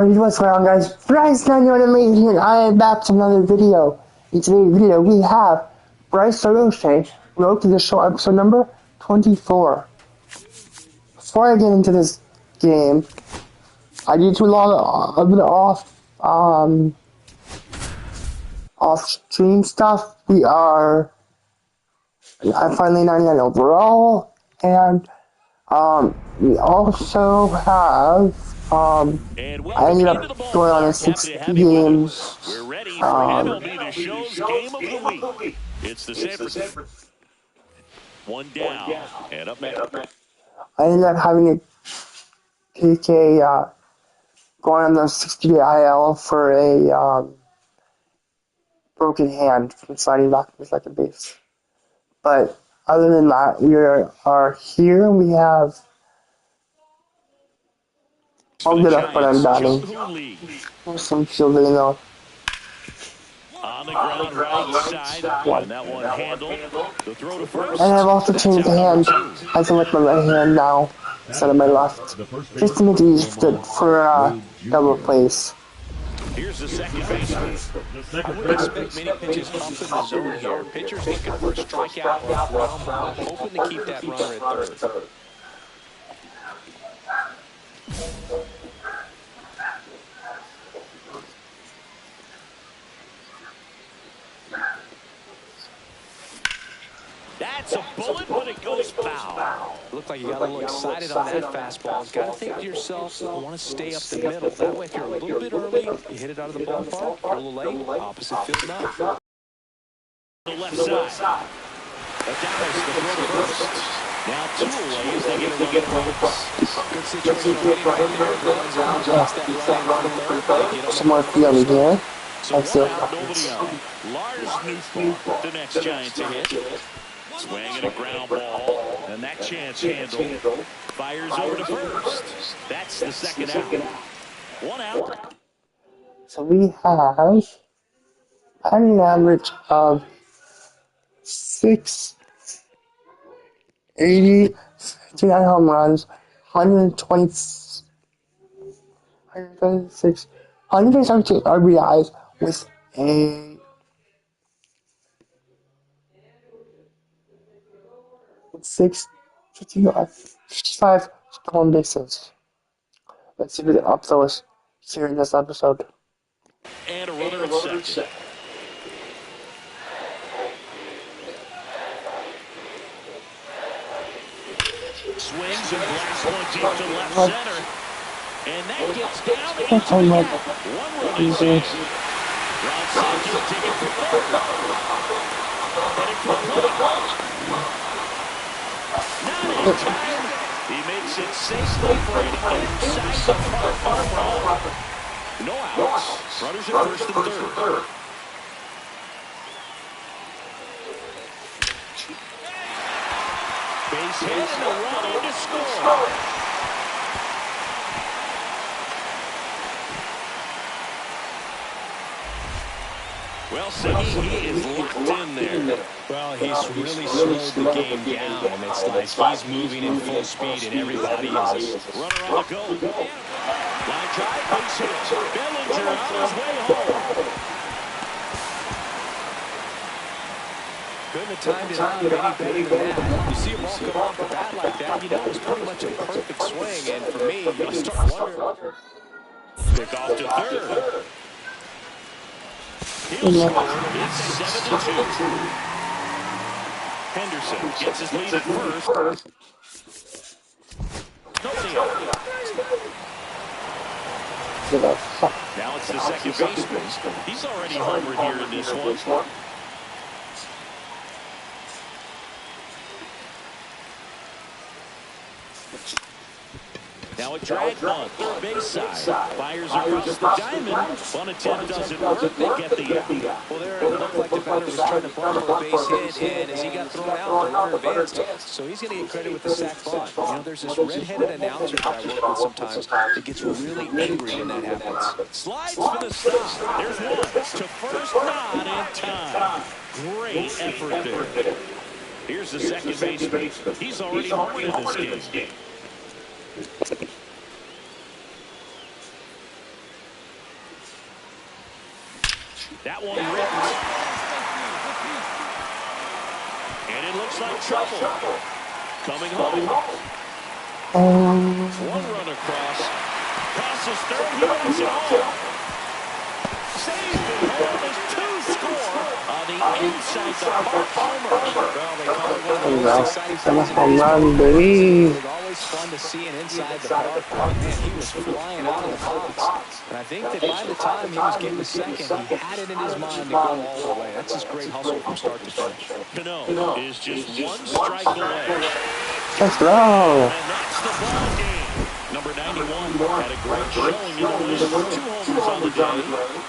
What's going on, guys? Bryce 91 here, and I am back to another video. In today's video, we have Bryce Desrochers, Road to the Show, episode number 24. Before I get into this game, I need to log a bit off stream stuff. I'm finally 99 overall, and we also have I ended up going on a 6 games. We're ready for MLB The Show's Game of the Week. It's the Sabres. One down and up next. I ended up having to take going on the 60-day IL for a broken hand from sliding back from second base. But other than that, we are here. We have. I'll get up when I'm batting. There's some fielding though. On the ground right side, and that one handled. The throw to first. And I've also changed the hand. I can lift my right hand now instead of my left, just to make it easier for double plays. Here's the second baseman. I wouldn't expect many pitches up in the zone here. Pitcher's looking for a strikeout or a ground ball, hoping to keep that runner at third. That's a bullet, but it goes foul. Looked like you got a little excited on that fastball. Got to think to yourself, I want to stay up the middle. That way, if you're a little bit early, you hit it out of the ballpark. A little late, opposite field now. The left side. Adames, the throw to first. Now two away as they get a run at first. Good situation. Runs out, just that right. Some more fielding here. So one out, nobody on. Lars Newfall, the next Giant to hit. Swing and a ground ball, and that chance handled. Fires over to first. That's the second out. One out. So we have an average of 680, 59 home runs, 126, 172 RBIs with a 55 stolen bases. Let's see if we can up those here in this episode. And a runner at second. Swings and blast one deep to left center. And that gets down to one run is in. Round second, taking for third. Heading for the plate. Not in time. He makes it safely for an inside the park home run. No outs. Runners at first and third. Base hit and a run in to score. Well, Siggy, he is locked in there. Well, he's really slowed the game down, and it's like he's moving in full speed, and everybody is. Runner on the go. Line drive, base hit. Bellinger on his way home. Couldn't have timed it out any better than that. You see a ball come off the bat like that, you know it was pretty much a perfect swing, and for me, you start wondering. Pick off to third. He'll score. It's 7-2. Henderson gets his lead at first. Nobody out. Now it's the second baseman. He's already homered here in this one. Now a drag bunt, third base side. Fires across the diamond. One attempt doesn't work. They get the out. Well, there it looked like the batter was trying to bunt for a base hit, and as he got thrown out, the runner advanced. So he's going to get credit with the sac bunt. You know, there's this red-headed announcer that I work with sometimes that gets really angry when that happens. Slides for the stop. There's one to first, not in time. Great effort there. Here's the second baseman. He's already homered in this game. That one ripped. And it looks like trouble. Coming home. One run across. Passes third. He wants it home. Saves it home as two score on the inside the park homer. Well, they call it one of the most exciting plays in baseball. It's always fun to see an inside the park. Man, he was flying out of the box. And I think that by the time he was getting to second, he had it in his mind to go all the way. That's just great hustle from start to finish. Cano is just one strike away. Let's go. And that's the ball game. Number 91 had a great showing in the win. 2 homers on the day.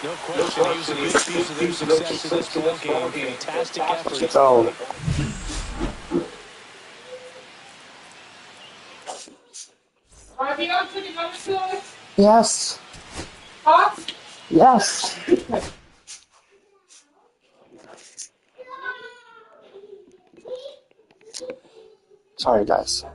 No question, he was a big piece of their success in this ball game. Fantastic effort. Let's go. Yes. Yes. Sorry, guys.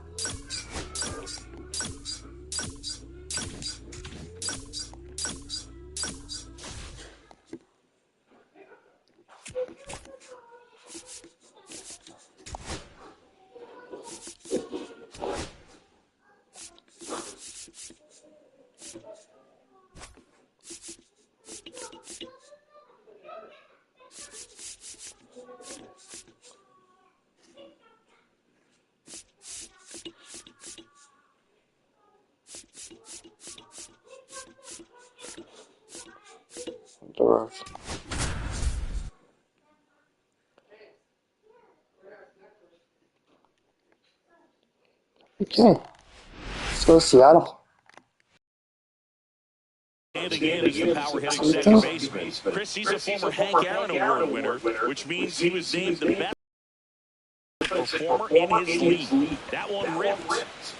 Okay. Let's go Seattle. And again, he's the power hitting second baseman. Chris, he's a former Hank Aaron Award winner, which means he was named the best performer in his league. That one ripped.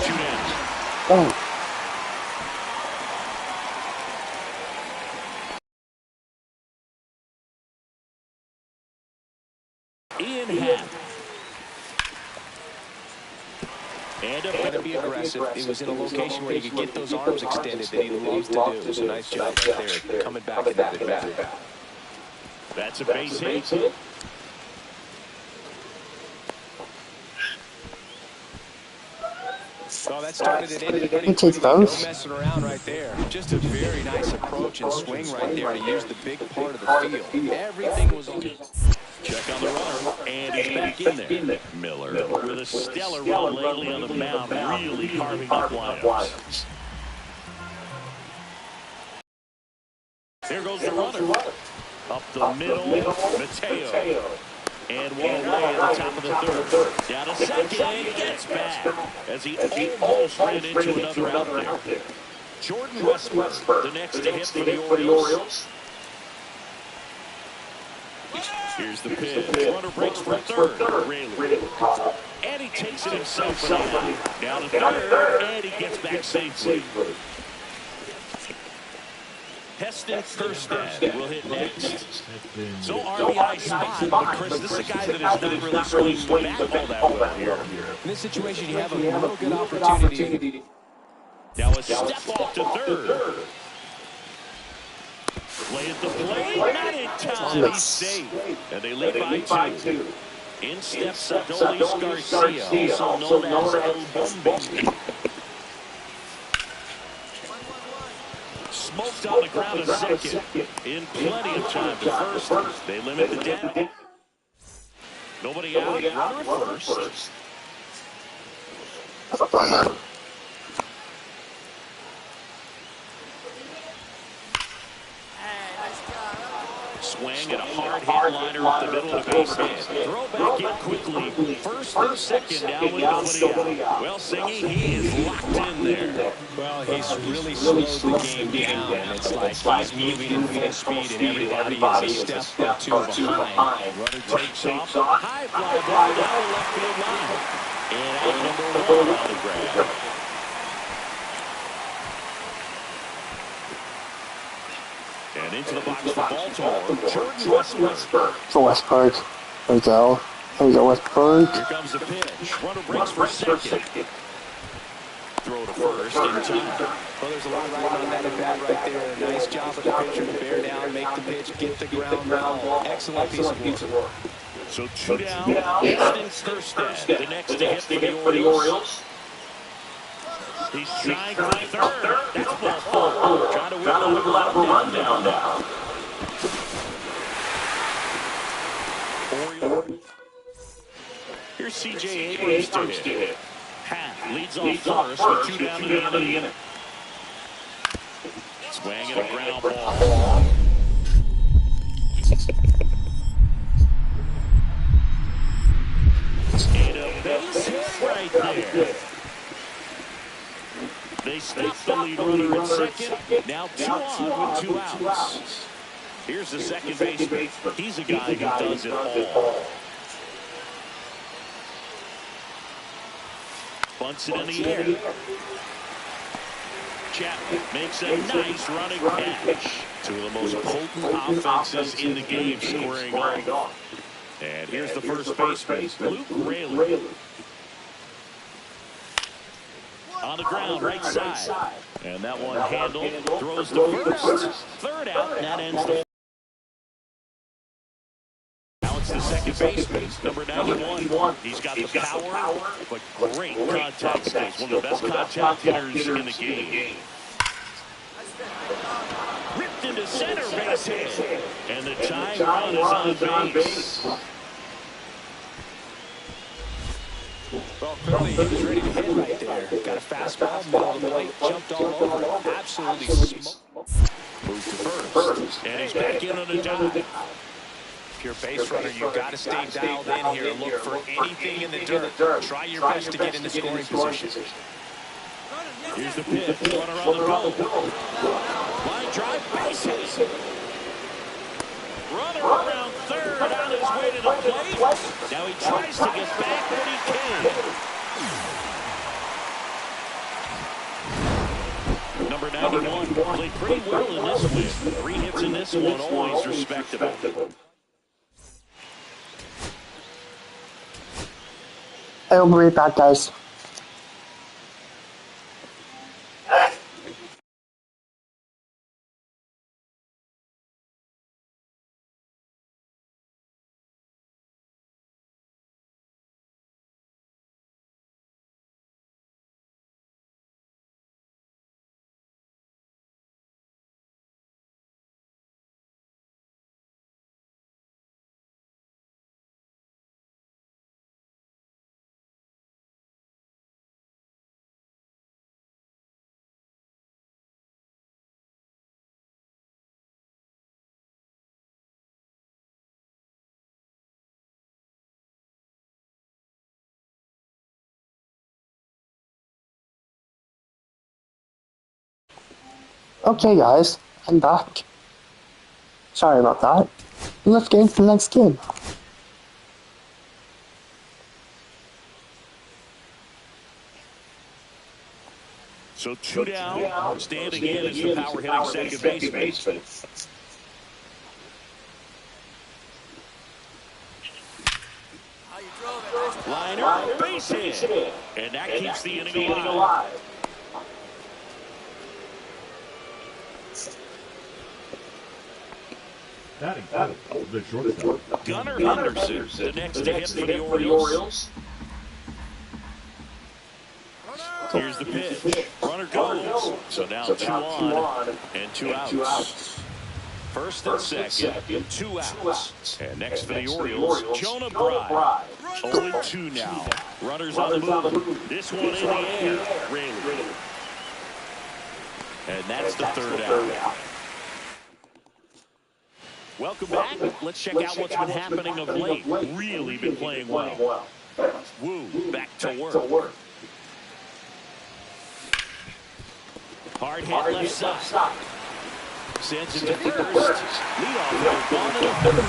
2 down. Oh. Ian Happ. And Going to be aggressive. It was in a location where he could get those arms extended that he loves to do. So nice job right there, coming back in that at-bat. That's a base hit. Oh, that started it ended pretty Take quickly. No those. messing around right there. Just a very nice approach and swing right there to use the big part of the field. Everything was on. Check on the runner, and he's back in there. Miller, with a stellar run lately on the mound, really carving up lineups. There goes the runner. Up the middle, Mateo. And one away at the top of the third. Down to second, and he gets back as he almost ran into another out there. Jordan Westburg, the next to hit for the Orioles. Here's the pitch. Runner breaks for third. Rayleigh. And he takes it himself for the out. Down to third, and he gets back safely. Heston Kjerstad will hit next. So RBI spot, but Chris, this is a guy that is not really swinging the bat all that well here. In this situation, you have a real good opportunity. Now a step off to third. Play at the plate, not in time, he's safe. And they lead by 2. In steps Adolis Garcia, also known as El Bombi. Smoked on the ground to second. In plenty of time to first. They limit the down. Nobody out, runner at first. Swing and a hard hit liner up the middle of the base hit. Throw back in quickly. First and second now with nobody out. Well, Singy, he is locked in there. Well, he's really slowed the game down, and it's like he's moving in full speed, and everybody is a step or two behind. Runner takes off. High fly ball down the left field line. And out number 1 on the grab. And into the box for Baltimore, Jordan Westburg. For Westburg. There we go. There we go, Westburg. Here comes the pitch. Runner breaks for second. Throw to first in time. Well, there's a lot riding on that at bat right there. A nice job of the pitcher to bear down, make the pitch, get the ground ball. Excellent piece of work. So 2 down. Austin Kerstead, the next to hit for the Orioles. He's trying for third. That's ball 4. Trying to whittle that rundown down. Orioles. Here's C.J. Abrams to hit. Hat leads off first with 2 down to the inning. Swing and a ground ball. And a base hit right there. They stop the lead runner at second. Now 2 on with 2 outs. Here's the second baseman. He's a guy who does it all. Bunts it in the air. Chapman makes a nice running catch. 2 of the most potent offenses in the game squaring off. And here's the first baseman, Luke Raley. On the ground, right side. And that one handled, throws to first. Third out, and that ends the. Now it's the second baseman, number 91. He's got the power, but great contact skills. One of the best contact hitters in the game. Ripped into center, base hit. And the tying run is on base. Well, clearly he was ready to hit right there. Got a fastball, middle of the plate, jumped all over it. Absolutely smoked. Moves to first. And he's back in on a dive. If you're a base runner, you've got to stay dialed in here. Look for anything in the dirt. Try your best to get into scoring position. Here's the pitch. Runner on the go. Line drive, base hit. Runner around third on his way to the plate. Now he tries to get back, but he can't. Number 91 played pretty well in this win. 3 hits in this one, always respectable. I will be right back, guys. Okay, guys, I'm back. Sorry about that. Let's get into the next game. So 2 down. Standing in is the power hitting second baseman. Liner, base hit. And that keeps the inning alive. The shortstop. Gunnar Henderson, the next to hit for the Orioles. Here's the pitch. Runner goes. So now 2 on and 2 outs. First and second, 2 outs. And next for the Orioles, Jonah Bryce. 0-2 now. Runners on the move. This one in the air. Raley. And that's the third out. Welcome back. Let's check out what's been happening of late. Really been playing well. Woo, back to work. Hard hit left side. Sends it to first. Leadoff hitter gone to the third.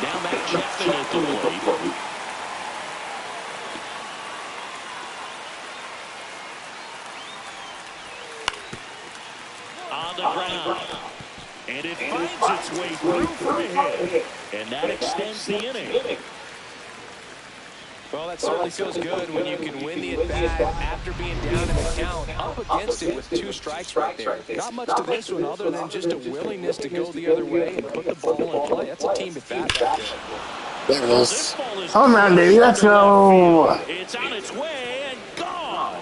Now Matt Chapman at the plate. On the ground. And it finds its way through for a hit. And that extends the inning. Well, that certainly feels good when you can win the at-bat after being down in the count, up against it with 2 strikes right there. Not much to this one other than just a willingness to go the other way and put the ball in play. That's a team at-bat right there. There it is. Home run, baby. Let's go. It's on its way and gone.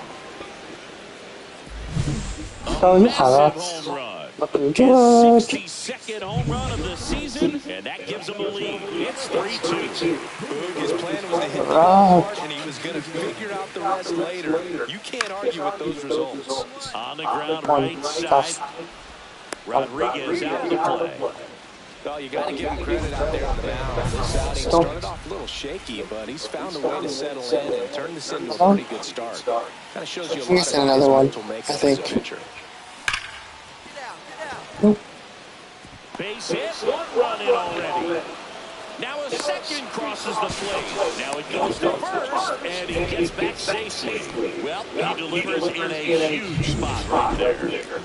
So yeah, that's Home run. looking His good. 62nd home run of the season, and that gives him a lead. It's 3-2. Boog, his plan was to hit the ball hard, and he was going to figure out the rest later. You can't argue with those results. On the ground, right side. Rodriguez out of the play. Well, you got to give him credit out there on the mound. This outing started off a little shaky, but he's found a way to settle in and turn this into a pretty good start. Kind of shows you a lot of another one, mental makeup I think. as a pitcher. Base hit, 1 run in already. Now a second crosses the plate. Now it goes to first, and he gets back safely. Well, he delivers in a huge spot right there.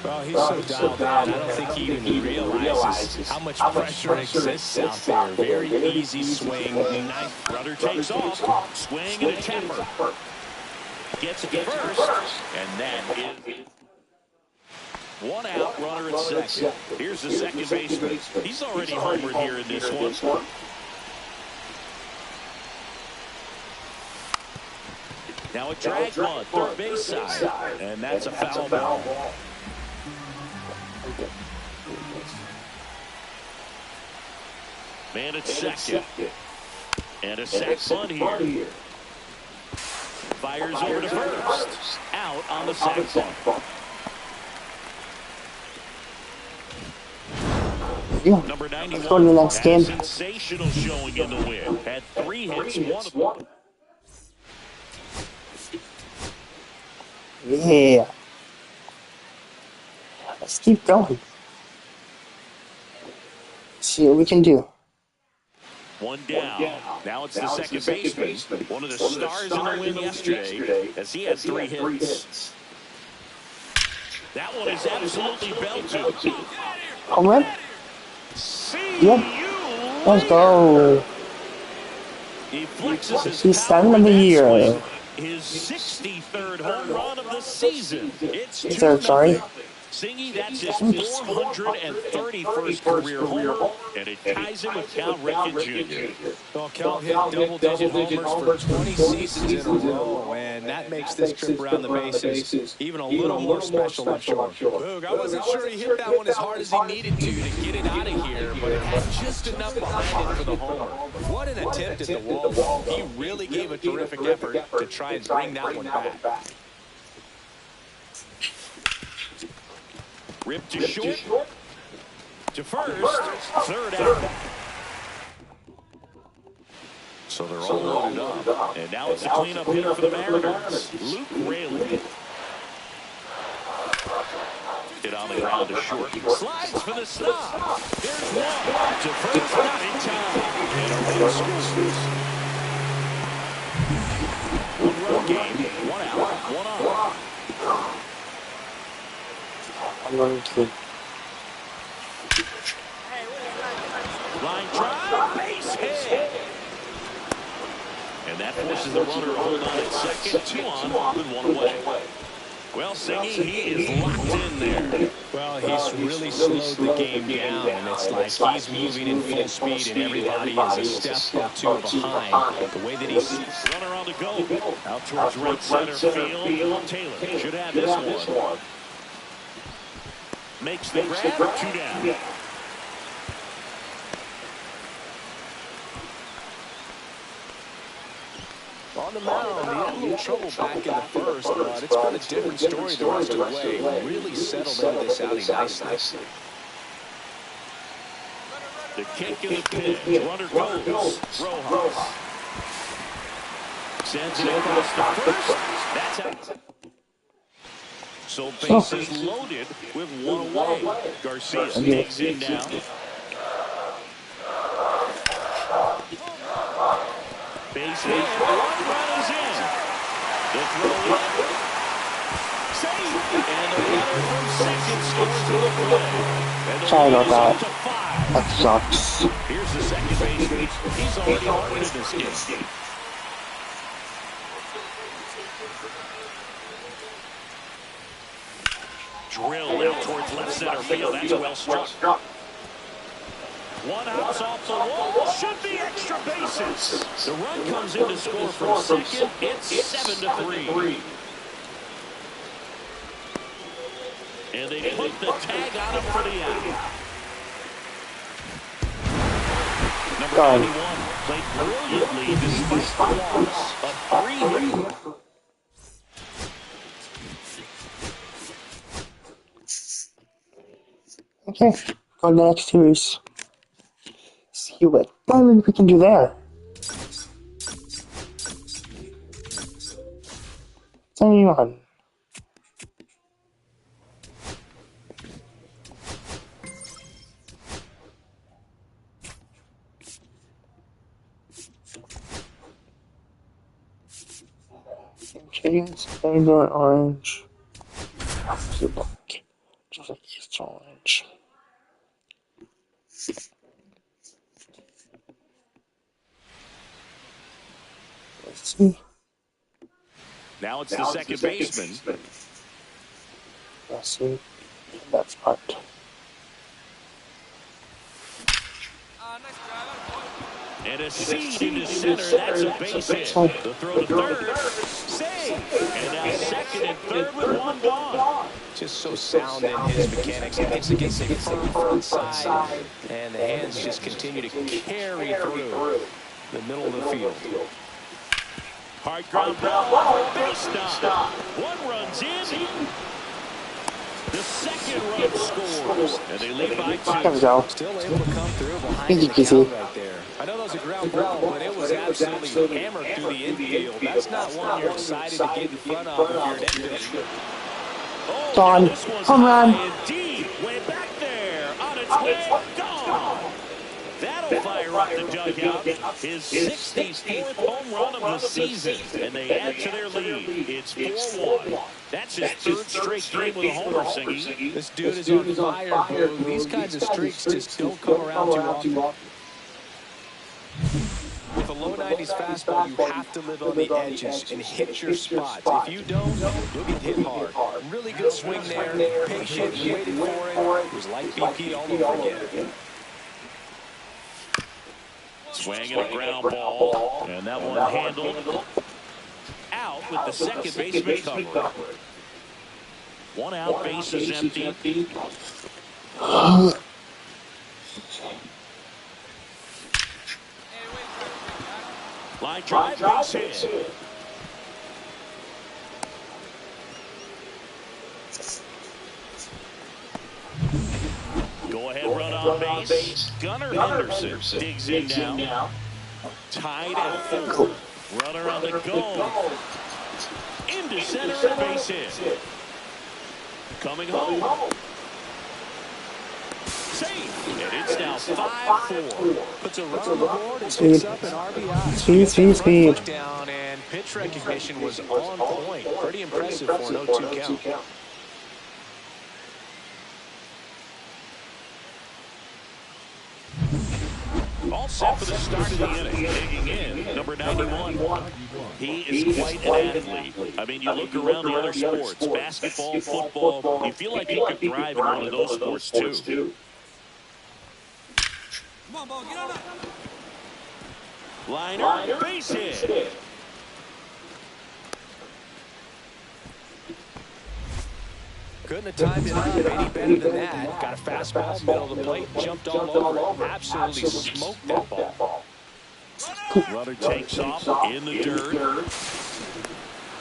Well, he's so dialed in. I don't think he even realizes how much pressure exists out there. Very easy swing. Ninth runner takes off. Swing and a tapper. Gets it to first, and that is 1 out, runner at second. Here's the second baseman. He's already homered here in this one. Now a drag one, third base side, and that's a foul ball. Man at second, and a sac bunt here. Fires over to first, out on the sac bunt. Yeah. Number 91, let's go to the next game. Sensational showing in the win. Had 3 hits, 1. Yeah. Let's keep going. See what we can do. 1 down. Now it's the second baseman. One of the stars in the win yesterday, as he had 3 hits. That one is absolutely belted. Home run? Yep. Let's go. He flexes his He's time of the year. His 63rd home run of the season. It's 2-0. Singy, that's his 431st career homer, and it ties him with Cal Ripken Jr. Well, Cal hit double-digit homers for 20 seasons in a row, and that makes this trip around the bases even a little more special, I'm sure. Boog, I wasn't sure he hit that one as hard as he needed to get it out of here, but it had just enough behind it for the homer. What an attempt at the wall. He really gave a terrific effort to try and bring that one back. Ripped to short, to first, third out. So they're all loaded up, and now it's a cleanup hitter for the Mariners, Luke Raley. Hit on the ground to short, slides for the stop. There's one, to first, not in time, and a run scores. 1-run game, 1 out, 1 on. I'm going to. Line drive, base hit. And that forces the runner to hold on at second, 2 on, and 1 away. Well, Singy, he is locked in there. Well, he's really slowed the game down, and it's like he's moving in full speed, and everybody is a step or 2 behind. The way that he's runner on the go, out towards right center field. Taylor should have this one. Makes the grab, 2 down. On the mound, he had a little trouble back in the first, but it's been a different story the rest of the way. Really settled into this outing nicely. The kick and the pitch. Runner goes. Rojas. Sends it across the first. That's out. So bases loaded with 1 away. Garcia takes in now. Base hit. 1 run is in. The throw in. Safe. And the runner from second scores for the play. Sorry about that. That sucks. Here's the second baseman. He's already homered in this game. Drilled out towards left center field. That's well struck. One hops off the wall. Should be extra bases. The run comes in to score from second. It's 7-3. And they put the tag on him for the out. Number 91 played brilliantly despite the loss. A 3-hit. Okay, go to the next series. See what damage we can do there. 71. Chickens, flavor orange. Just like East orange. Let's see. Now it's the second baseman. Let's see. That's part. And a seed into center. That's a base hit. The throw to third. Save. And now second and third with one gone. Just so sound in his mechanics. He hits against a firm front side, and the hands just continue to carry through the middle of the field. Hard ground ball. Base stop. One runs in. The second run scores. And they lead by 2. There we go. Still able to come through behind the count right there. I know that was a ground ball, but it was absolutely hammered through the infield. That's not one you're excited to get in front of if you're an infielder. Oh, Gone. Home run. Indeed. Way back there. On its way. Gone. That'll fire up the dugout. His 64th home run of the season. And they add to their lead. It's 4-1. That's his third straight game with a homer, Singy. This dude is on fire, bro. These kinds of streaks just don't come around too often. With a low 90s fastball, you have to live on the edges and hit your spots. If you don't, you'll get hit hard. Really good swing there. Patient, waited for it. It was like BP all over again. Swinging a ground ball. And that one handled out with the second baseman covered. One out, base is empty. Line drive, base hit. Go ahead, run on base. Gunnar Henderson digs in now. Tied at 4. Runner on the go. Into center and base hit. Coming home. Safe. And it's now 5-4. Puts a run on the board and picks up an RBI. Speed. Down and pitch recognition was on point. Pretty impressive for an 0-2 count. All set for the start of the inning. Digging in, number 91. He is quite an athlete. I mean, you look around the other sports, basketball, football, you feel like he could thrive in one of those sports too. Come on, ball, get on up. Liner, base hit. Couldn't have timed it up any better than that. Got a fastball, middle of the plate, jumped all over it. Absolutely smoked that ball. Runner takes off in the dirt.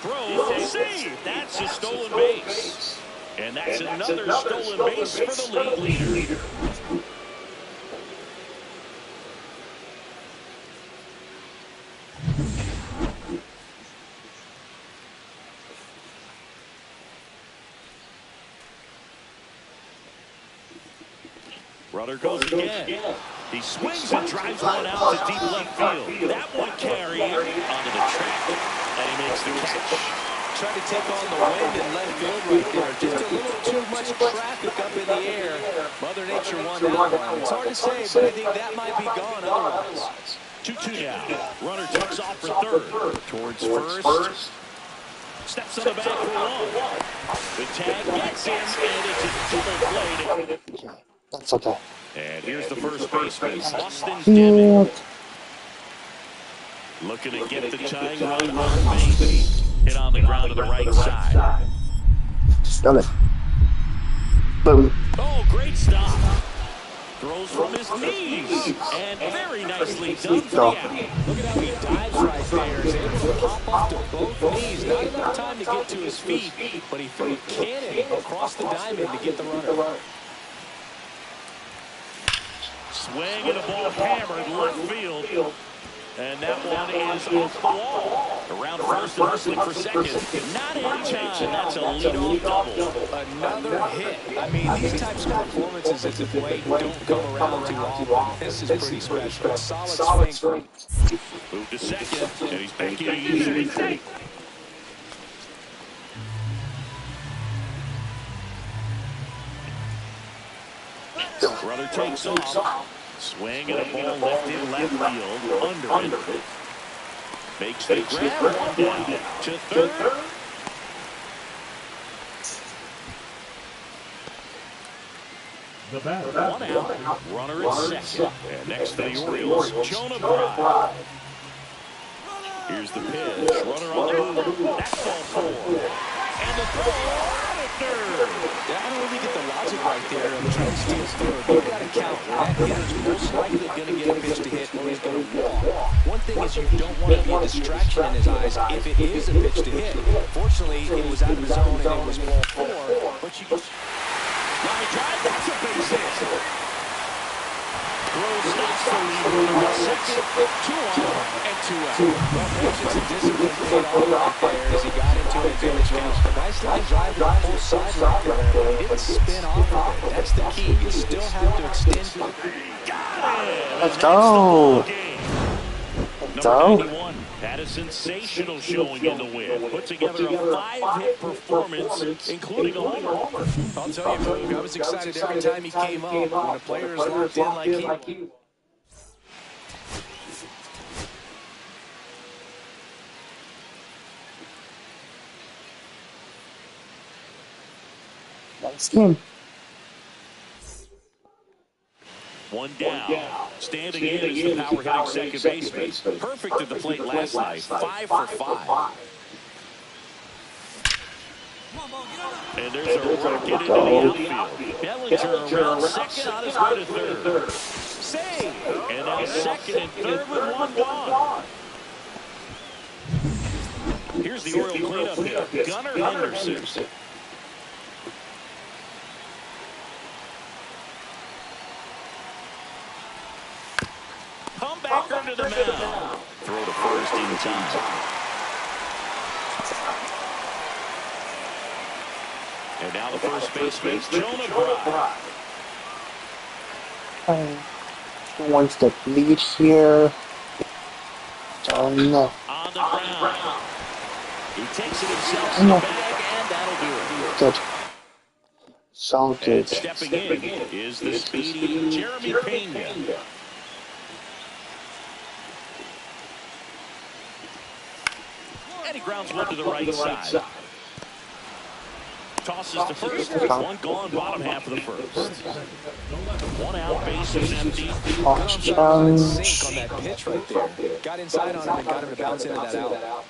Throw, save. That's a stolen base. And that's another stolen base for the league leader. Runner goes again. He swings and drives one out to deep left field. That one carried onto the track, and he makes the catch. Tried to take on the wind in left field right there. Just a little too much traffic up in the air. Mother Nature won that one. It's hard to say, but I think that might be gone otherwise. 2-2 now. Runner takes off for third. Towards first. Steps on the bag for one. The tag gets him, and it's a double play. Okay, that's okay. And here's the first baseman, Austin Deming. Looking to get the tying run on base. Hit on the ground to the right side. Done it. Boom. Oh, great stop. Throws from his knees. And very nicely done for the out. Look at how he dives right there. He's able to pop up to both knees. Not enough time to get to his feet, but he threw a cannon across the diamond to get the runner. Swing and a ball hammered left field. And that one is off the wall. Around first and hustling for second. Not in time. That's a leadoff double. Another hit. I mean, these types of performances at the plate don't come around too often. This is pretty special. Solid swing. Move to second, and he's back in usually safe. Brother takes off. Swing and a ball left in left field. Under it. Makes the grab. One down to third. The batter. One out. Runner at second. And next for the Orioles, Jonah Bryce. Here's the pitch. Runner on the move. That's all four. And the throw to third. I don't really get the logic right there of trying to steal third. You've got to count where that hitter's most likely going to get a pitch to hit or he's going to walk. One thing is you don't want to be a distraction in his eyes if it is a pitch to hit. Fortunately, it was out of the zone and it was ball four. But you line drive, that's a base hit. Throw stops the lead runner at second. 2 on and 2 out. Well, patience and discipline paid off right there as he got into it in pitch count. Nice line drive to the full side right there, but he didn't spin off of it. That's the key. You still have to extend your... Got it! Let's go. Number 91 had a sensational showing in the win. Put together a 5-hit performance, including a homer. I'll tell you, Boog, I was excited every time he came up. When a player is locked in like he... Nice game. One down. Standing in is the power-hitting second baseman. Perfect at the plate last night. 5 for 5. And there's a rocket into the outfield. Bellinger around second on his way to third. Save! And now second and third with one gone. Here's the Oriole cleanup hit. Gunnar Henderson. Comebacker to the mound. Throw to first in time. And now the first baseman, Jonah Bryce. Who wants to lead here? Oh no. On the ground. He takes it himself to the bag, and that'll do it. Good. So good. And stepping in is the speedy Jeremy Pena. And he grounds one to the right side. Tosses to first. One gone, bottom half of the first. One out, base is empty. Sink on that pitch right there. Got inside on him and got him to bounce into that out.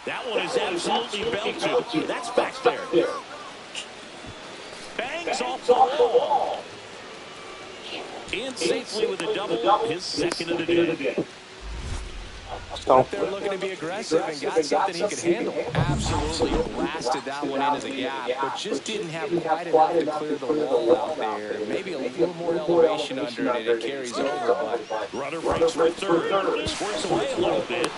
That one is absolutely belted. That's back there. Bangs off the wall. In safely with a double, his second of the day. Up there looking to be aggressive and got something he could handle. Absolutely blasted that one into the gap, but just didn't have quite enough to clear the wall out there. Maybe a little more elevation under it and it carries over. But runner breaks for third. Squirts away a little bit,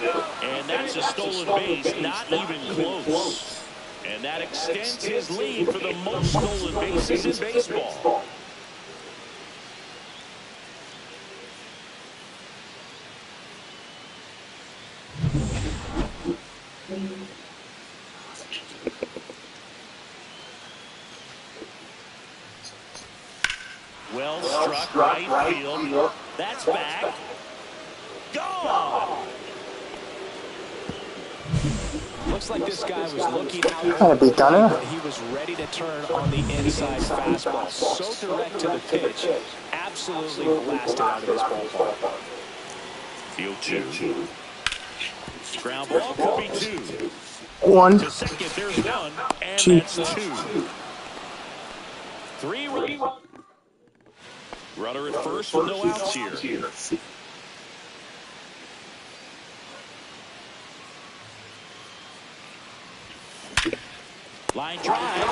and that's a stolen base, not even close. And that extends his lead for the most stolen bases in baseball. Well struck, right field. That's back. Gone. Looks like this guy was looking out Gotta over be the plate, Gunner. but he was ready to turn on the inside fastball. So direct to the pitch. Absolutely blasted out of this ballpark. Field 2. Ground ball could be 2. 1, To second, there's 1, and 2. that's 2. 3 run. Runner at first with no outs here. Line drive.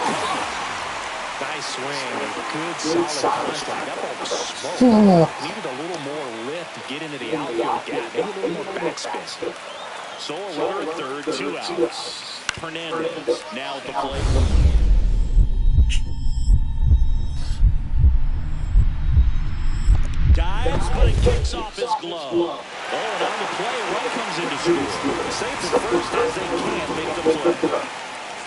Nice swing. Good solid contact. That ball was smoked. Needed a little more lift to get into the outfield gap. Maybe a little more backspin. So a runner at third, 2 outs. Hernandez now at the plate. Dives, but it kicks off his glove. Oh, and on the play, run comes in to score. Safe at first as they can't make the play.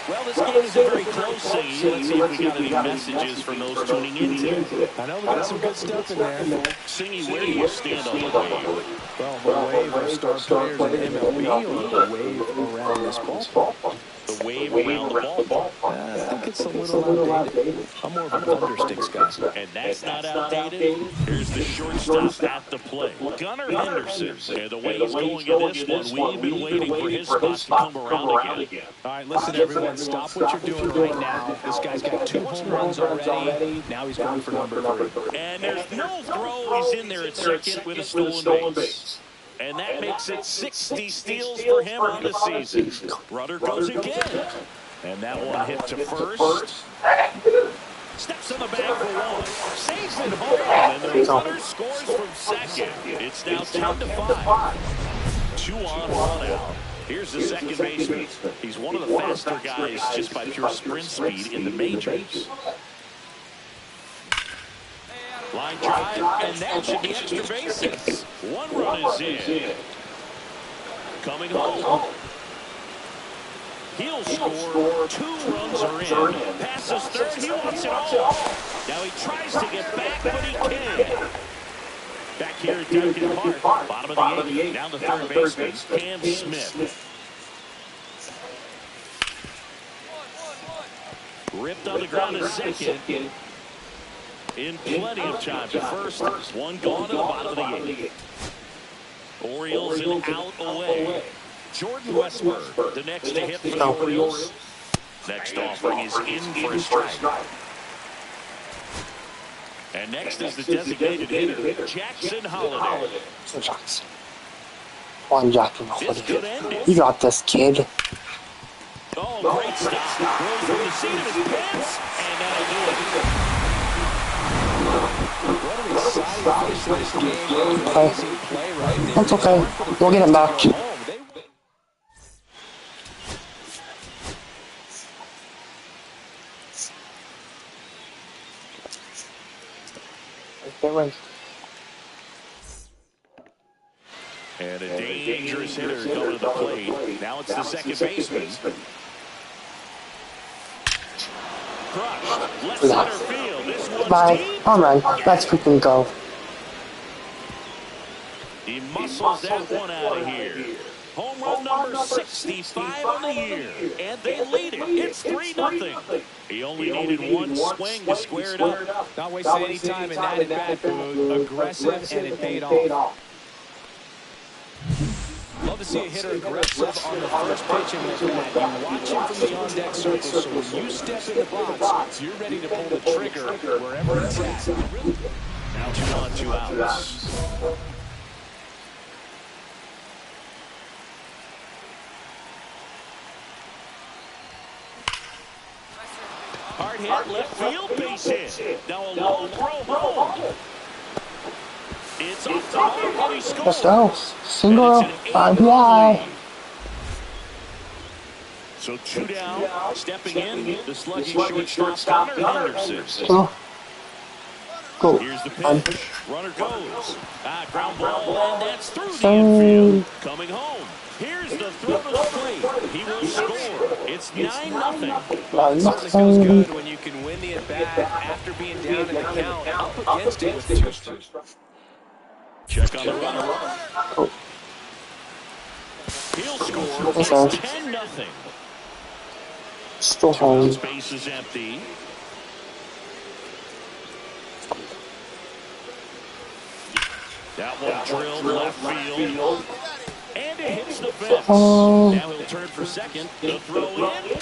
Well, this game is very close, Let's see if we got any messages from those tuning in today. I know we got some good stuff in there. Singy, where do you stand on the wave? Well, the wave of star players in MLB or the wave around this ballpark? The wave around the ballpark. I think it's a little outdated. I'm more of a thundersticks guy. And that's not outdated. Here's the shortstop at the plate. Gunnar Henderson. And the way he's going in this one, we've been waiting for his spot to come around again. All right, listen, everyone, stop what you're doing right now. This guy's got 2 home runs already. Now he's going for number 3. And there's no throw. He's in there at second with a stolen base. And that makes it 60 steals for him on the season. Rudder goes again. And that one hit to first. Steps on the bag for 1. Saves it home. And the runner scores from second. It's now 10-5. 2 on, 1 out. Here's the second baseman. He's one of the faster guys just by pure sprint speed in the majors. Line drive, and that should be extra bases. 1 run is in. Coming home. He'll score. 2 runs are in. Passes third. He wants it all. Now he tries to get back, but he can't. Back here at Duncan Park. Bottom of the 8th. Down to third baseman. Cam Smith. Ripped on the ground at second. In plenty of time to first. 1 gone to the bottom of the 8th. Orioles an out away. Jordan Westburg, the next to hit for the Orioles. Next offering is in for a strike. And next is the designated hitter, Jackson Holliday. One Jackson Holliday. You got this, kid. Oh, great stop. Goes from the seat of his pants, and that'll do it. What an exciting finish to this game. Okay. Amazing play right there. That's okay. We'll get it back. And a dangerous hitter going to the plate. Now it's the second baseman. Crushed. Left center field. This one's Bye. deep. All right. Let's quickly go. He muscles that one out of here. Home run number 65 on the year. And they lead it. It's 3-0. He only needed 1 swing to square it up. Not wasting any time in that at-bat, Boog. Aggressive, and it paid off. Love to see a hitter aggressive on the first pitch in the bat. You watch him from the on-deck circle, so when you step in the box, you're ready to pull the trigger wherever it's at. Now 2 on, 2 outs. Hard hit, left field, base hit. Now a long throw home. It's off the mark, and he scores. Let's go. Single. RBI. So 2 down, stepping in, the slugging shortstop, Gunnar Henderson. Go. Go. Here's the pitch. Runner goes. Ground ball, and that's through the infield. Coming home. Here's the throw to the plate. He will score. It's 9-0. Well, it certainly feels good when you can win the at-bat after being down in the count, up against it with 2 strikes. Check on the runner. He'll score. It's 10-0. Still 2 outs, home. base is empty. That one drilled left field. And it hits the fence. Now he'll turn for second. The throw in.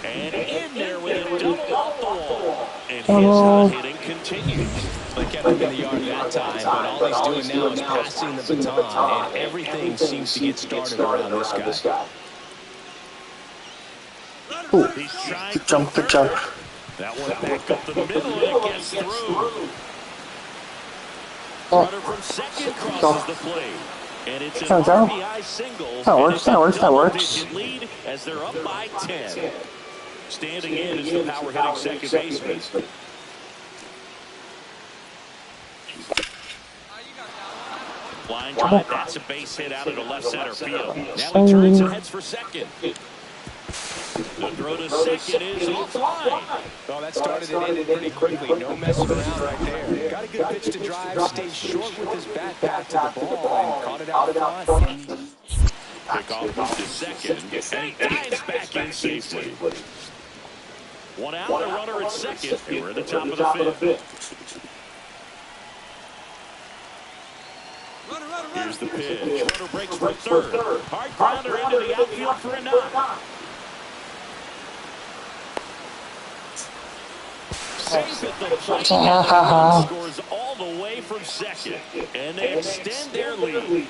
And in there with a double off the wall. And his hot hitting continues. They kept him in the yard that time, but all he's doing now is passing the baton, and everything seems to get started around this guy. Ooh, good jump, good jump. That one back up the middle, and it gets through. Runner from second crosses the plate. And it's an RBI single. That works. Lead as they're up by 10. Standing in is the power hitting second baseman. Line drive, that's a base hit out into left center field. Now he turns and heads for second. The throw to second is offline. Oh, that started it ended pretty quickly. No messing around right there. Got a good pitch to drive, stayed short with his bat back to the ball, and caught it out front. Pick off move to second, and he dives back in safely. 1 out, a runner at second, and we're at the top of the fifth. Here's the pitch. Runner breaks for third. Hard grounder into the outfield for a knock. Safe at the plate. Scores all the way from second, and they extend their lead.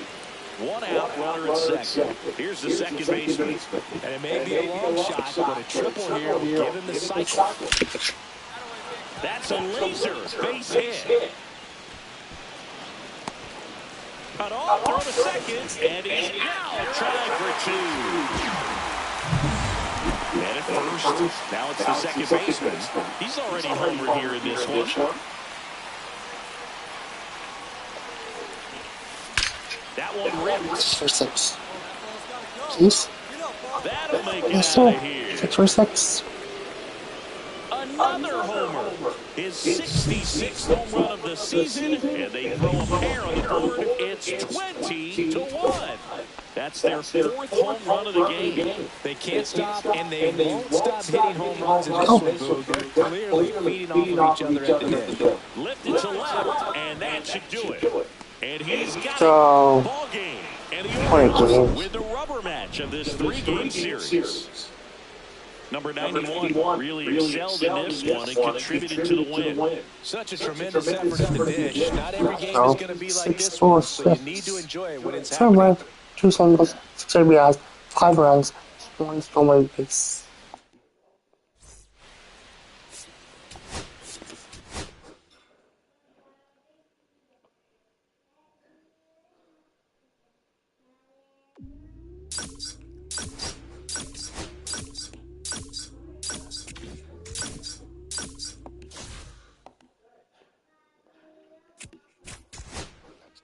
1 out, runner at second. Here's the second baseman. And it may be a long shot, but a triple here will give him the cycle. That's a laser base hit. Cut off, throw to second, and he's out, trying for 2. And at first, now it's the second baseman. He's already homered here in this one. That one ripped. 6 for 6. Please? That'll make it Yes, out sir. of here. 6 for 6. Another homer. His 66th home run of the season, and they throw a pair on the board. It's 20-1. That's their 4th home run of the game. They can't stop, and they won't stop hitting home runs in this one, Boo. They're clearly feeding off of each other at the end. Lifted to left, and that should do it. And he's got So, it. Ball game. And the point Orioles game. with the rubber match of this 3-game series. Number 91 really excelled in this one and contributed to the win. Such a tremendous effort in the dish. Not every game So, is going to be like 6 this for one, so you 6. need to enjoy it when it's 7 happening. runs, 2 singles, 6 RBIs, 5 runs, 1 stolen base.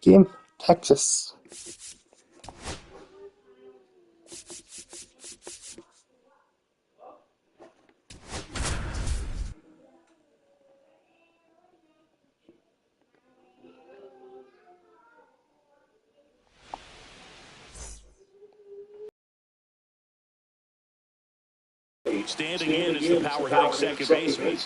Game, Texas. Standing in is the power hitting second baseman.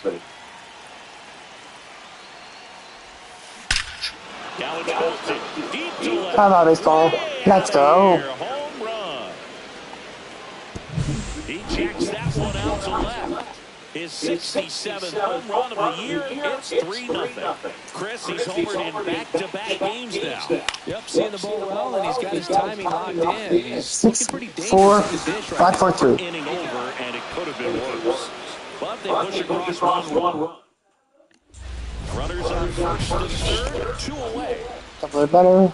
Now it's Bolton. Deep to left. How about baseball? Let's go. Home run. He jacks that one out to left. His 67th home run of the year. It's 3-0. Chris, he's homered in back-to-back games now. Yep, seeing the ball well, and he's got his timing locked in. He's 6, looking pretty dangerous 4, with the dish right 5 for 3. Inning over, and it could have been worse. But they push across 1 run. Runners on first and third, 2 away. Double it better.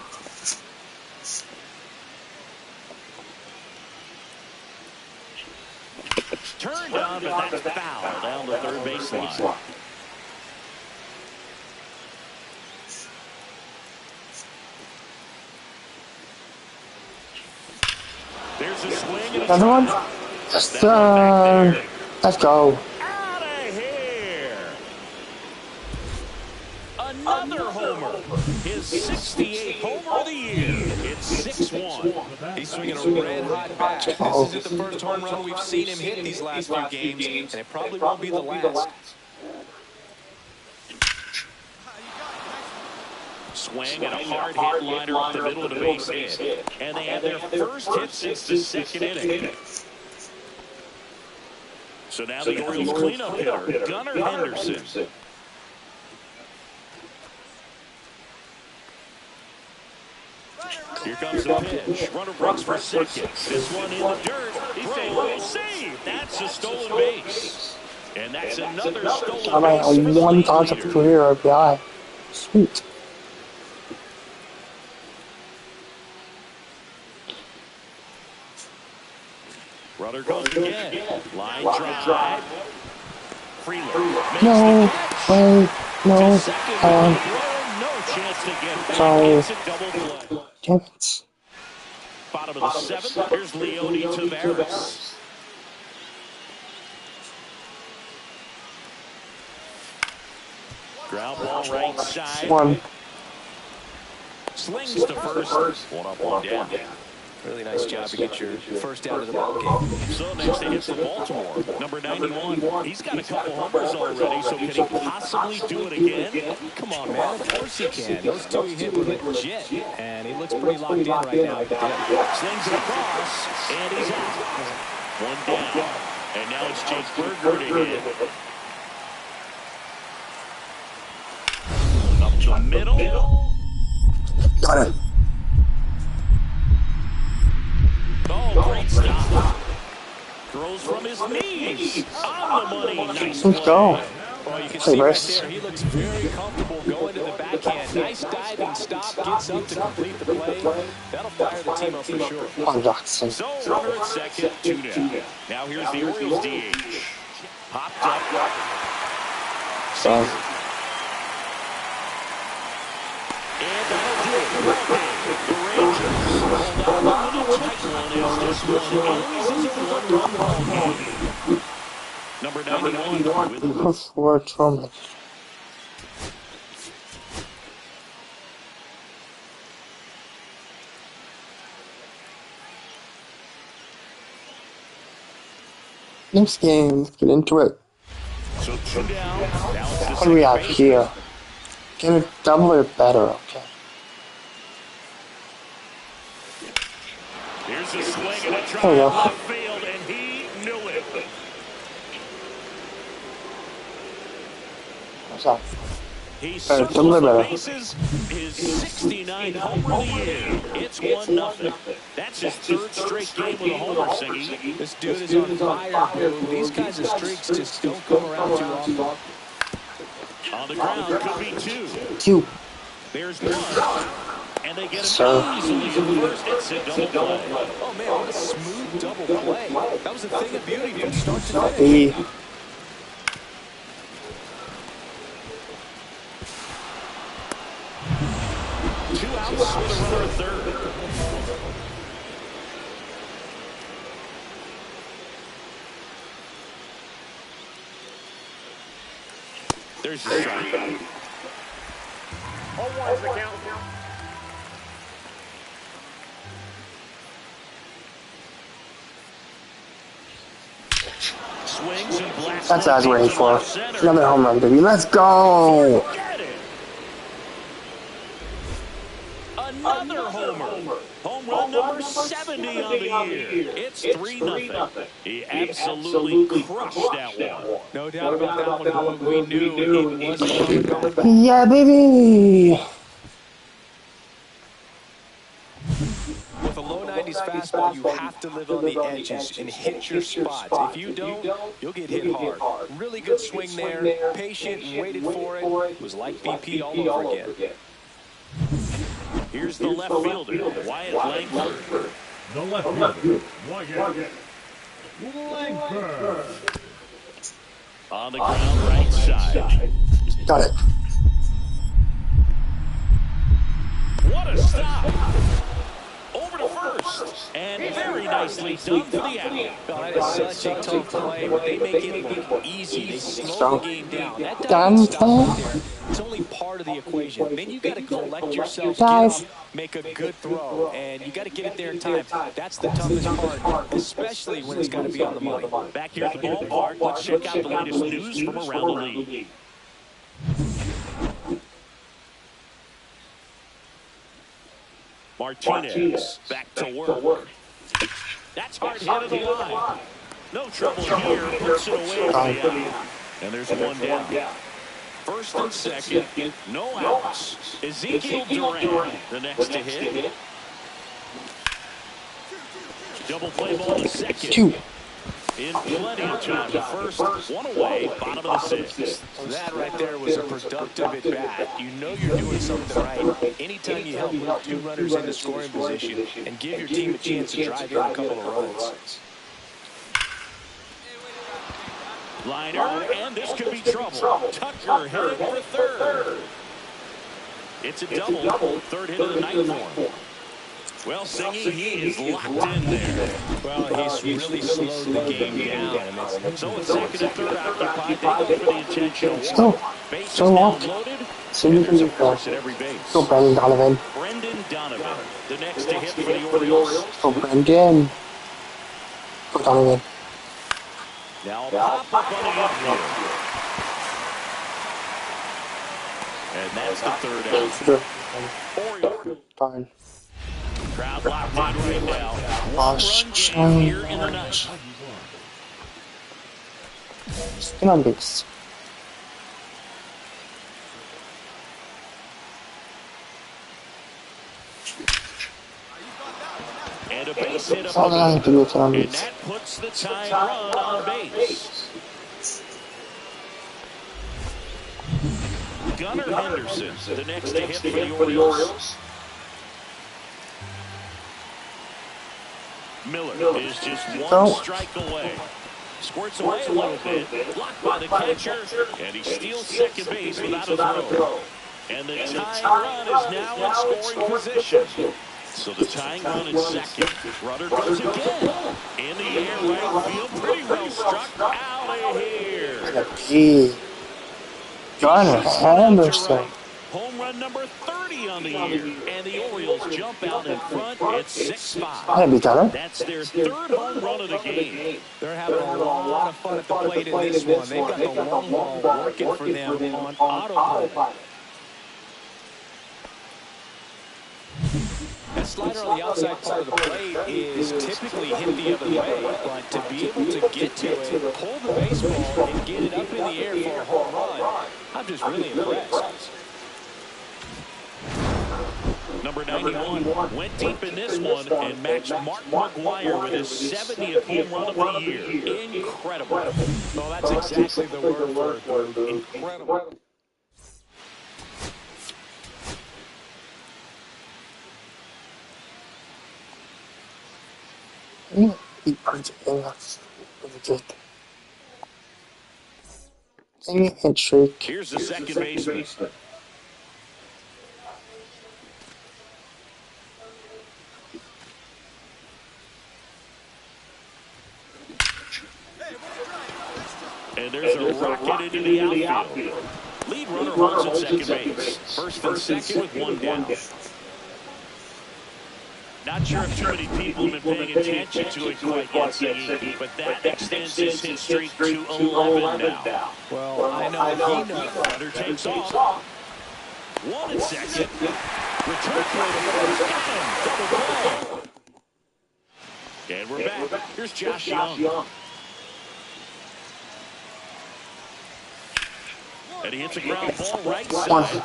Turned on, but that's foul down the third baseline. There's a swing swing and a Another one? drive. Just, That one back there. let's go. Out of here. Another homer. His 68th homer of the year. It's 6-1. He's swinging a red-hot bat. This isn't the first home run we've seen him hit these last few games, and it probably won't be the last. Swing and a hard hit liner up the middle of the base hit. And they have their first hit since the second inning. So now the Orioles cleanup hitter, Gunnar Henderson. Here comes the pitch. Runner breaks for second. This one in the dirt. He throws. Save. That's a stolen base. And that's another stolen base for the one league contact leader. career RBI. Sweet. Runner goes again. Line drive. Freeland makes No, the catch. wait, no, To second, no chance to get back. sorry. It's a double play. Damn it. Bottom of the seventh. Here's Leody Taveras. Ground ball right side. One. Slings to first. One up, one down. Really nice job to get your first out of the ball game. So next they hit for Baltimore. Number 91. He's got a couple homers already, so can he possibly do it again? Come on, man. Of course he can. Those two he hit were legit, and he looks pretty locked in right now at the dip. Slings it across, and he's out. One down. And now it's Jake Berger to hit. Up the middle. Got it. Oh, great stop. Throws from his knees. On the money. Nice Let's go. Well, you can Hey, see right Bryce. there, he looks very comfortable going to the backhand. Nice diving stop, gets up to complete the play. That'll fire the team up for sure. Come on, Jackson. So, runner at second, 2 down. Now here's the Orioles DH. Popped up. So, And that'll do it. The Rangers hold on a little tight one as this one ends as a one-run ball game. Number 91 with before Truman. Next game, let's get into it. So 2 down. What do we have here? Get it double or better, okay. Here's a swing and a There we drive go. left field, and he knew it. What's up? He Better, circles double or the better. bases. His 69th homer of the year. It's 1-0. That's his third straight game with a homer, Singy. This dude is on fire, Boo. These kinds of streaks just don't come around too often. On the ground, could be 2. Two. There's 1. And they get him Sir. easily in first. It's a double play. Oh, man, what a smooth double play. That was a thing of beauty from start to finish. The 2 outs with a runner at third. There's the strike. 0-1's the count. Swings and blasts. That's what I was waiting for. left center. Another home run, baby. Let's go! Get it. Another homer. Home run number 70 on the year. It's 3-0. He absolutely crushed that one. No doubt about that one, Boo. We knew he wasn't coming back. Yeah, baby! With a low 90s fastball, you have to live on the edges and hit your spots. If you don't, you'll get hit hard. Really good swing there. Patient, waited for it. It was like BP all over again. Here's the left fielder, Wyatt Langford. The left fielder, Wyatt Langford. On the ground, right side. Got it. What a stop. Over to first. first. And very nicely done for the out. Well, that is such a tough play, but they make it look easy. They slow the game down. That diving stop right there, it's only part of the equation. Then you got to collect yourself, get up, make a good throw, and you got to get it there in time. That's the toughest part, especially when it's got to be on the money. Back here at the ballpark, let's check out the latest news from around the league. Martinez back to work. That's hard hit of the line. No trouble here. Puts it away for the out. And there's one down. First and second. No outs. Ezekiel Duran, the next to hit. Double play ball to second. In plenty of time. The first, one away, bottom of the sixth. That right there was a productive at bat. You know you're doing something right. Anytime you help move two runners into scoring position and give your team a chance to drive in a couple of runs. Liner, and this could be trouble. Tucker headed for third. It's a double. Third hit of the night for him. Well, Singy, he is locked in there. Well, he's really slowed the game down. So it's second and third occupied. They go for the intentional walk. Base is now loaded. There's of course at every base. Go Brendan Donovan. Brendan Donovan, the next to hit for the Orioles. Go Brendan. Go Donovan. Now pop up on the infield. And that's the third out. Orioles. Darn. Crowd locked in right now. One run game here in the night. Skin on base. And a base hit up All the I have to do is on and base. that puts the tying run on base. Gunnar Henderson, the next to hit for the Orioles. Miller is just one strike away. Squirts away a little bit. Blocked by the catcher. And he steals second base without a throw. And the tying run is now in scoring position. So the tying run in second. Rudder goes again. In the air, right field. Pretty well struck. Out of here. Gee. Gunnar Henderson. Home run number 30 on the year. And the Orioles jump out in front. It's 6-5. That'd be Gunnar. That's their third home run of the game. They're having a lot of fun at the plate in this one. They've got the long ball working for them on autopilot. That slider on the outside part of the plate is typically hit the other way, but to be able to get to it, pull the baseball, and get it up in the air for a home run, I'm just really impressed. Number 91 went deep in this one and matched Mark McGwire with his 70th home run of the year. Incredible. Well, that's exactly the word for it. Incredible. He puts it in us. Good. Dang it, hit streak. Here's the second baseman. And there's a rocket into the outfield. Lead runner runs at second base. First and second with one down. Not sure if too many people have been paying attention to it quite yet, Singy, but that extends his hit streak to 11 now. Well, I know he knows. Runner takes off. One and second. Return play to first. Double play. And we're back. Here's Josh Young. And he hits a ground ball right side.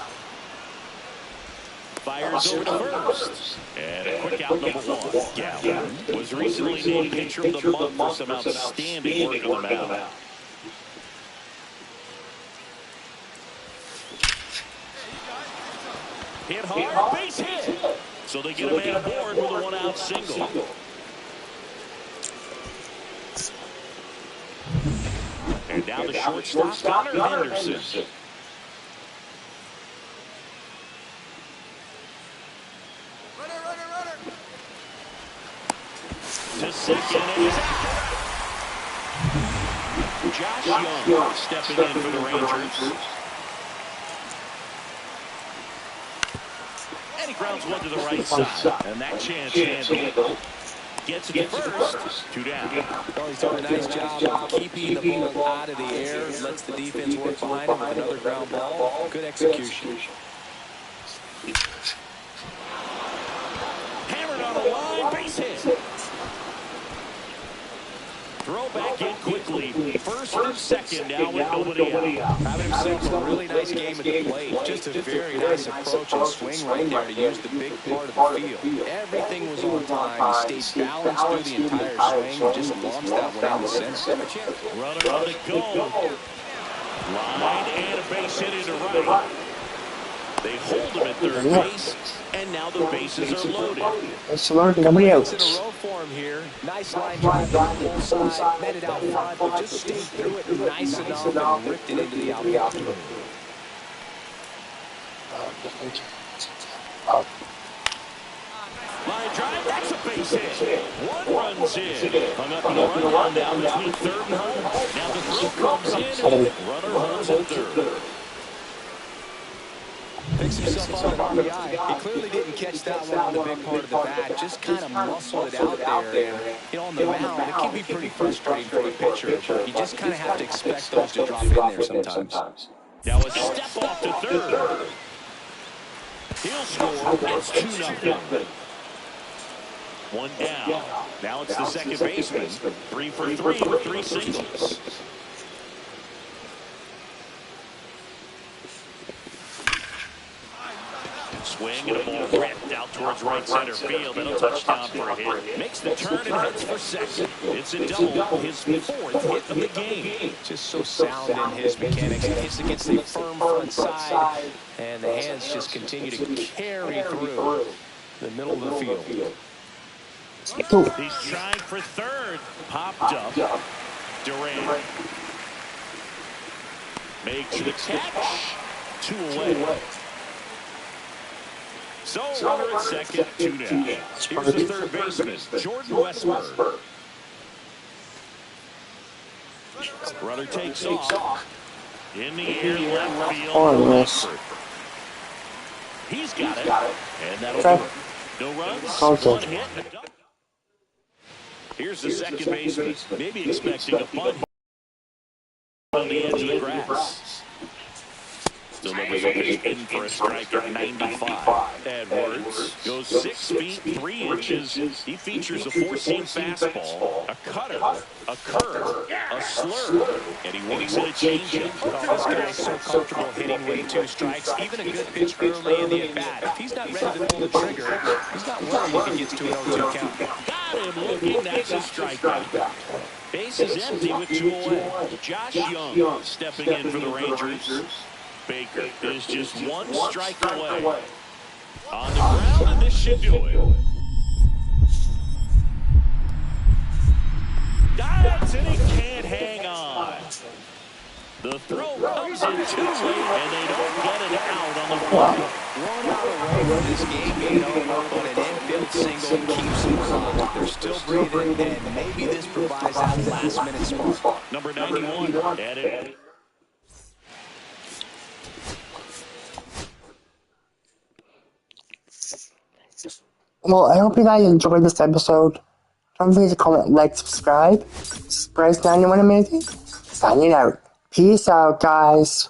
Fires over to first. And a quick out, number one. Gallen was recently named Pitcher of the Month for some outstanding work on the mound. Hit hard, base hit. So they get a man aboard with a one-out single. And now the shortstop, Gunnar Henderson. second, and he's out. Josh Young stepping in for the Rangers. And he grounds one to the right side. And that chance handled. Gets it to first. 2 down. Well, he's doing a nice job of keeping the ball out of the air. Lets the defense work behind him with another ground ball. Good execution. Hammered on the line. Base hit. Throw back in quickly. First and second now with nobody out. Having himself a really nice game at the plate. Just a very nice approach and swing right there to use the big part of the field. Everything was on time. He stayed balanced through the entire swing and just launched that one in the center. Runner on the go. Line and a base hit into right. They hold him at third base, and now the bases are loaded. It's learned nobody else. In a row for him here. Nice line drive on the full side. Met it out front, but just stayed through it nice enough and ripped it into the outfield. Line drive, that's a base hit. One runs in. Hung up in the run now between third and home. Now the throw comes in. Runner holds at third. Picks himself up an RBI. He clearly didn't catch that one on the big part of the bat. Just kind of muscled it out there. And, you know, on the mound, it can be pretty frustrating for a pitcher. But you just kind of have to expect those to drop in there sometimes. Now a step off to third. He'll score. It's 2-0. One down. Now it's the second baseman. 3 for 3 with 3 singles. Swing and a ball ripped out towards right center field. And a touchdown for a hit. Makes the turn and heads for second. It's a double. His 4th hit of the game. Just so sound in his mechanics. He hits against a firm front side. And the hands just continue to carry through the middle of the field. He's trying for third. Popped up. Durant makes the catch. 2 away. So runner at second, 2 down. Here's the third baseman, Jordan Westburg. Runner takes off. In the air, left field. He's got it. And that'll do it. No runs, 1 hit. Here's the second baseman. Maybe expecting a bunt on the edge of the grass. Delivers a pitch in for a strike at 95. Edwards goes 6 feet 3 inches. He features a 4-seam fastball, a cutter, a curve, a slurve, and he works in a changeup. Oh, this guy is so comfortable hitting with 2 strikes. Even a good pitch early in the at-bat. If he's not ready to pull the trigger, he's not worried if he gets to an 0-2 count. Got him looking. That's a strikeout. Base is empty with 2 away. Josh Young stepping in for the Rangers. Baker is just 1 strike away. On the ground, and this should do it. Dives, and he can't hang on. The throw comes in too late, and they don't get it out on the play. 1 out away from this game, you know, on an infield single keeps them alive. They're still breathing, and maybe this provides that last-minute spark. Number 91, added. Well, I hope you guys enjoyed this episode. Don't forget to comment, like, subscribe. Bryce 91 Amazing. Signing out. Peace out, guys.